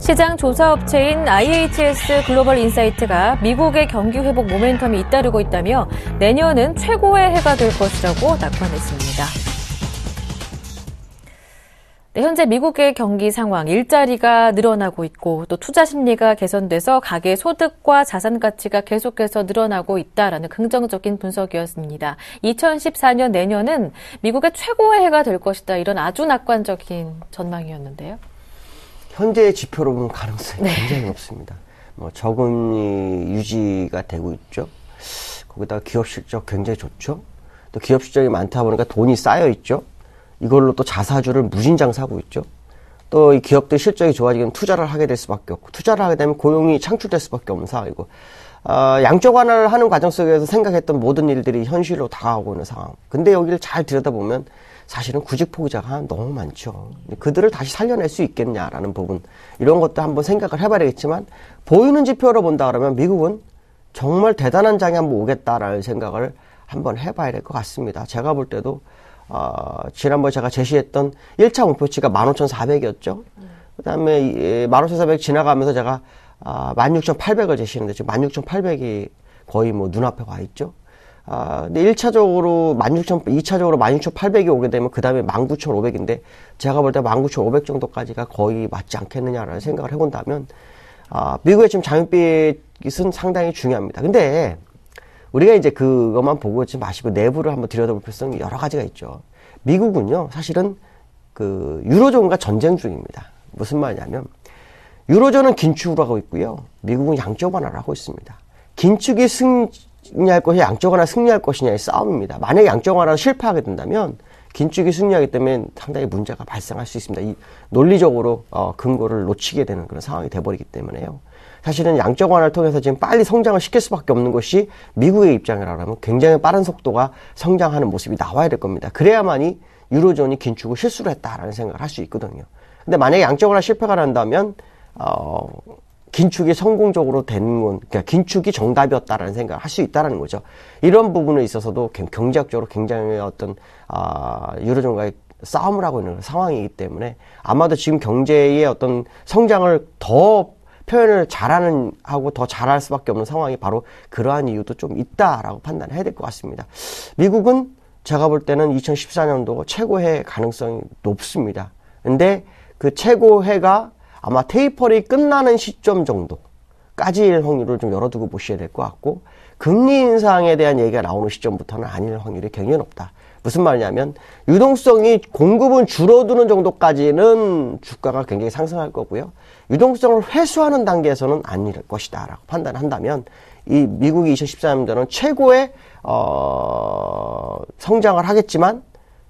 시장 조사업체인 IHS 글로벌 인사이트가 미국의 경기 회복 모멘텀이 잇따르고 있다며 내년은 최고의 해가 될 것이라고 낙관했습니다. 네, 현재 미국의 경기 상황, 일자리가 늘어나고 있고 또 투자 심리가 개선돼서 가계 소득과 자산 가치가 계속해서 늘어나고 있다라는 긍정적인 분석이었습니다. 2014년 내년은 미국의 최고의 해가 될 것이다. 이런 아주 낙관적인 전망이었는데요. 현재의 지표로 보면 가능성이 굉장히 높습니다. 저금리 유지가 되고 있죠. 거기다가 기업 실적 굉장히 좋죠. 또 기업 실적이 많다 보니까 돈이 쌓여 있죠. 이걸로 또 자사주를 무진장 사고 있죠. 또 이 기업들 실적이 좋아지면 투자를 하게 될 수밖에 없고 투자를 하게 되면 고용이 창출될 수밖에 없는 상황이고 양적 완화를 하는 과정 속에서 생각했던 모든 일들이 현실로 다가오고 있는 상황. 근데 여기를 잘 들여다보면 사실은 구직 포기자가 너무 많죠. 그들을 다시 살려낼 수 있겠냐라는 부분 이런 것도 한번 생각을 해봐야 되겠지만 보이는 지표로 본다 그러면 미국은 정말 대단한 장이 한번 오겠다라는 생각을 한번 해봐야 될 것 같습니다. 제가 볼 때도 지난번에 제가 제시했던 1차 목표치가 15,400이었죠. 그 다음에 15,400 지나가면서 제가 16,800을 제시했는데 지금 16,800이 거의 눈앞에 와 있죠. 근데 1차적으로 2차적으로 16,800이 오게 되면 그 다음에 19,500인데 제가 볼 때 19,500 정도까지가 거의 맞지 않겠느냐라는 생각을 해본다면 미국의 지금 장밋빛은 상당히 중요합니다. 근데 우리가 이제 그것만 보고 있지 마시고 내부를 한번 들여다볼 필요성이 여러 가지가 있죠. 미국은요, 사실은 유로존과 전쟁 중입니다. 무슨 말이냐면, 유로존은 긴축을 하고 있고요. 미국은 양적 완화를 하고 있습니다. 긴축이 승리할 것이냐, 양적 완화 승리할 것이냐의 싸움입니다. 만약에 양적 완화를 실패하게 된다면, 긴축이 승리하기 때문에 상당히 문제가 발생할 수 있습니다. 이 논리적으로 근거를 놓치게 되는 그런 상황이 돼버리기 때문에요. 사실은 양적 완화를 통해서 지금 빨리 성장을 시킬 수밖에 없는 것이 미국의 입장이라면 굉장히 빠른 속도가 성장하는 모습이 나와야 될 겁니다. 그래야만이 유로존이 긴축을 실수를 했다라는 생각을 할 수 있거든요. 근데 만약에 양적 완화 실패가 난다면 긴축이 성공적으로 되는 건, 그러니까 긴축이 정답이었다라는 생각을 할 수 있다라는 거죠. 이런 부분에 있어서도 경제학적으로 굉장히 어떤, 유로존과의 싸움을 하고 있는 상황이기 때문에 아마도 지금 경제의 어떤 성장을 더 표현을 하고 더 잘할 수밖에 없는 상황이 바로 그러한 이유도 좀 있다라고 판단을 해야 될 것 같습니다. 미국은 제가 볼 때는 2014년도 최고의 가능성이 높습니다. 근데 그 최고해가 아마 테이퍼링이 끝나는 시점 정도까지일 확률을 좀 열어두고 보셔야 될 것 같고, 금리 인상에 대한 얘기가 나오는 시점부터는 아닐 확률이 굉장히 높다. 무슨 말이냐면 유동성이 공급은 줄어드는 정도까지는 주가가 굉장히 상승할 거고요. 유동성을 회수하는 단계에서는 아닐 것이다 라고 판단한다면 이 미국이 2014년도는 최고의 성장을 하겠지만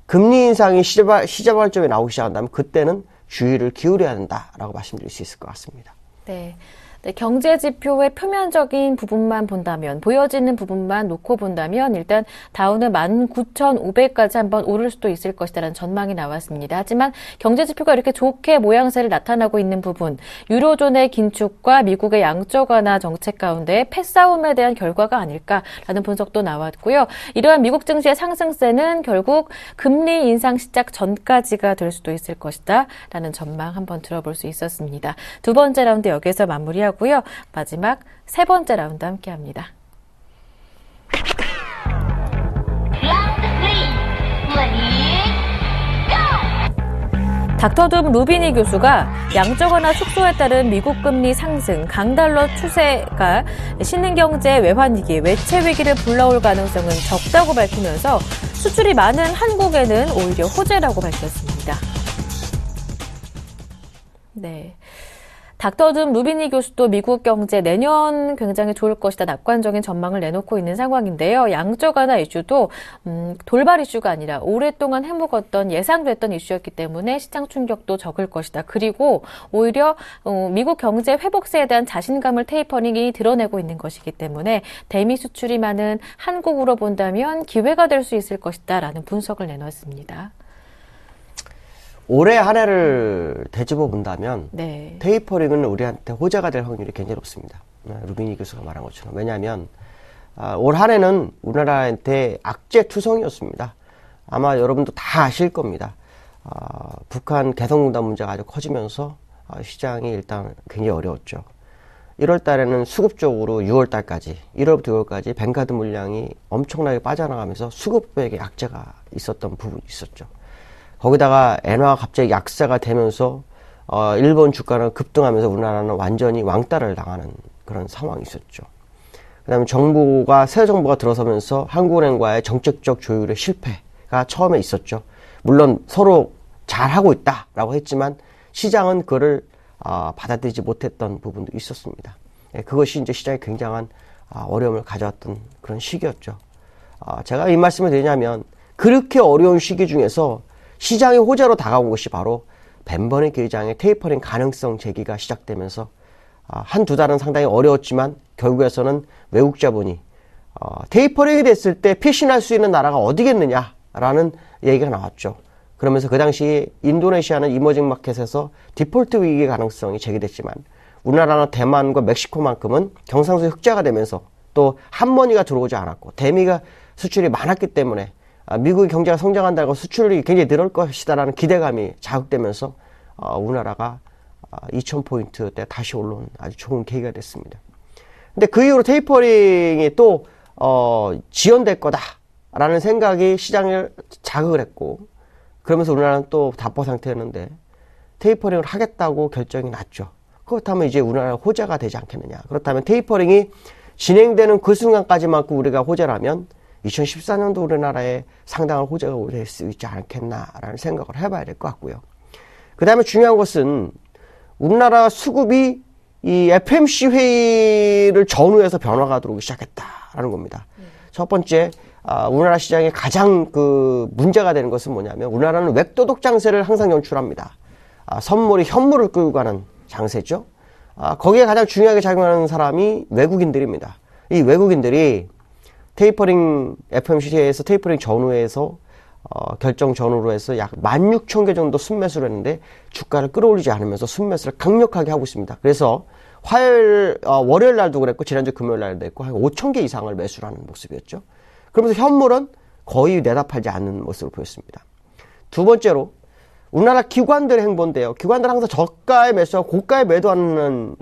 금리 인상이 시작발점에 나오기 시작한다면 그때는 주의를 기울여야 된다라고 말씀드릴 수 있을 것 같습니다. 네. 네, 경제 지표의 표면적인 부분만 본다면, 보여지는 부분만 놓고 본다면 일단 다우는 19,500까지 한번 오를 수도 있을 것이라는 전망이 나왔습니다. 하지만 경제 지표가 이렇게 좋게 모양새를 나타나고 있는 부분, 유로존의 긴축과 미국의 양적 완화 정책 가운데 패싸움에 대한 결과가 아닐까라는 분석도 나왔고요. 이러한 미국 증시의 상승세는 결국 금리 인상 시작 전까지가 될 수도 있을 것이다라는 전망 한번 들어볼 수 있었습니다. 두 번째 라운드 여기서 마무리하고 고요. 마지막 세 번째 라운드 함께합니다. 닥터둠 루비니 교수가 양적 완화 축소에 따른 미국 금리 상승, 강달러 추세가 신흥경제 외환위기, 외채 위기를 불러올 가능성은 적다고 밝히면서 수출이 많은 한국에는 오히려 호재라고 밝혔습니다. 네. 닥터둠 루비니 교수도 미국 경제 내년 굉장히 좋을 것이다 낙관적인 전망을 내놓고 있는 상황인데요. 양적 완화 이슈도 돌발 이슈가 아니라 오랫동안 해묵었던 예상됐던 이슈였기 때문에 시장 충격도 적을 것이다. 그리고 오히려 미국 경제 회복세에 대한 자신감을 테이퍼링이 드러내고 있는 것이기 때문에 대미 수출이 많은 한국으로 본다면 기회가 될 수 있을 것이다 라는 분석을 내놓았습니다. 올해 한 해를 되짚어 본다면 네. 테이퍼링은 우리한테 호재가 될 확률이 굉장히 높습니다. 루비니 교수가 말한 것처럼. 왜냐하면 올 한 해는 우리나라한테 악재 투성이었습니다. 아마 여러분도 다 아실 겁니다. 북한 개성공단 문제가 아주 커지면서 시장이 일단 굉장히 어려웠죠. 1월 달에는 수급적으로 6월 달까지 1월부터 6월까지 뱅카드 물량이 엄청나게 빠져나가면서 수급액의 악재가 있었던 부분이 있었죠. 거기다가 엔화가 갑자기 약세가 되면서 일본 주가는 급등하면서 우리나라는 완전히 왕따를 당하는 그런 상황이 있었죠. 그다음에 새 정부가 들어서면서 한국은행과의 정책적 조율의 실패가 처음에 있었죠. 물론 서로 잘하고 있다라고 했지만 시장은 그거를 받아들이지 못했던 부분도 있었습니다. 그것이 이제 시장에 굉장한 어려움을 가져왔던 그런 시기였죠. 제가 이 말씀을 드리냐면 그렇게 어려운 시기 중에서 시장의 호재로 다가온 것이 바로 벤 버너키 의장의 테이퍼링 가능성 제기가 시작되면서 한두 달은 상당히 어려웠지만 결국에서는 외국 자본이 테이퍼링이 됐을 때 피신할 수 있는 나라가 어디겠느냐라는 얘기가 나왔죠. 그러면서 그 당시 인도네시아는 이머징 마켓에서 디폴트 위기 가능성이 제기됐지만 우리나라나 대만과 멕시코만큼은 경상수지 흑자가 되면서 또 한머니가 들어오지 않았고 대미가 수출이 많았기 때문에 미국의 경제가 성장한다고 수출이 굉장히 늘을 것이다라는 기대감이 자극되면서 우리나라가 2000포인트대 다시 올라온 아주 좋은 계기가 됐습니다. 근데 그 이후로 테이퍼링이 또 지연될 거다라는 생각이 시장을 자극을 했고 그러면서 우리나라는 또 답보 상태였는데 테이퍼링을 하겠다고 결정이 났죠. 그렇다면 이제 우리나라가 호재가 되지 않겠느냐. 그렇다면 테이퍼링이 진행되는 그 순간까지만큼 우리가 호재라면 2014년도 우리나라에 상당한 호재가 될 수 있지 않겠나라는 생각을 해봐야 될 것 같고요. 그 다음에 중요한 것은 우리나라 수급이 이 FMC 회의를 전후해서 변화가 들어오기 시작했다라는 겁니다. 첫 번째, 우리나라 시장에 가장 그 문제가 되는 것은 뭐냐면 우리나라는 웹도덕 장세를 항상 연출합니다. 선물이 현물을 끌고 가는 장세죠. 거기에 가장 중요하게 작용하는 사람이 외국인들입니다. 이 외국인들이 테이퍼링 FOMC에서 테이퍼링 전후에서 결정 전후로 해서 약 16,000개 정도 순매수를 했는데 주가를 끌어올리지 않으면서 순매수를 강력하게 하고 있습니다. 그래서 월요일 날도 그랬고 지난주 금요일 날도 했고 한 5,000개 이상을 매수를 하는 모습이었죠. 그러면서 현물은 거의 내다 팔지 않는 모습을 보였습니다. 두 번째로 우리나라 기관들의 행보인데요. 기관들은 항상 저가에 매수하고 고가에 매도하는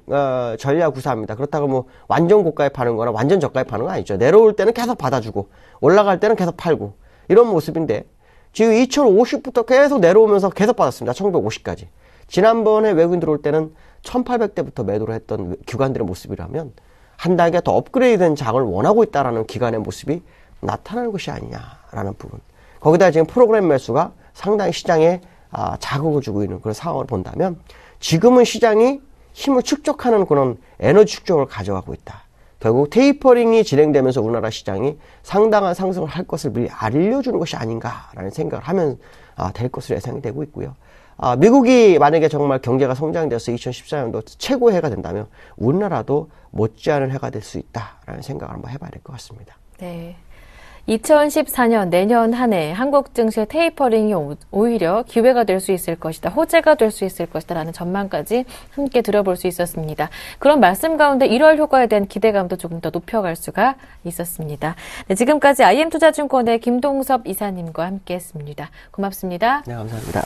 전략 구사합니다. 그렇다고 뭐 완전 고가에 파는 거나 완전 저가에 파는 건 아니죠. 내려올 때는 계속 받아주고 올라갈 때는 계속 팔고 이런 모습인데 지금 2050부터 계속 내려오면서 계속 받았습니다. 1950까지. 지난번에 외국인 들어올 때는 1800대부터 매도를 했던 기관들의 모습이라면 한 단계 더 업그레이드된 장을 원하고 있다라는 기관의 모습이 나타나는 것이 아니냐라는 부분. 거기다 지금 프로그램 매수가 상당히 시장에 자극을 주고 있는 그런 상황을 본다면 지금은 시장이 힘을 축적하는 그런 에너지 축적을 가져가고 있다. 결국 테이퍼링이 진행되면서 우리나라 시장이 상당한 상승을 할 것을 미리 알려주는 것이 아닌가라는 생각을 하면 될 것으로 예상이 되고 있고요. 미국이 만약에 정말 경제가 성장돼서 2014년도 최고 해가 된다면 우리나라도 못지않은 해가 될 수 있다라는 생각을 한번 해봐야 될 것 같습니다. 네. 2014년 내년 한 해 한국 증시 테이퍼링이 오히려 기회가 될 수 있을 것이다. 호재가 될 수 있을 것이다. 라는 전망까지 함께 들어볼 수 있었습니다. 그런 말씀 가운데 1월 효과에 대한 기대감도 조금 더 높여갈 수가 있었습니다. 네, 지금까지 IM투자증권의 김동섭 이사님과 함께했습니다. 고맙습니다. 네, 감사합니다.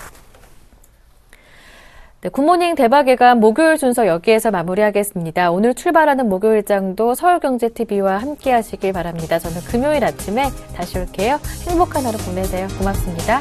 네, 굿모닝 대박예감 목요일 순서 여기에서 마무리하겠습니다. 오늘 출발하는 목요일장도 서울경제TV와 함께 하시길 바랍니다. 저는 금요일 아침에 다시 올게요. 행복한 하루 보내세요. 고맙습니다.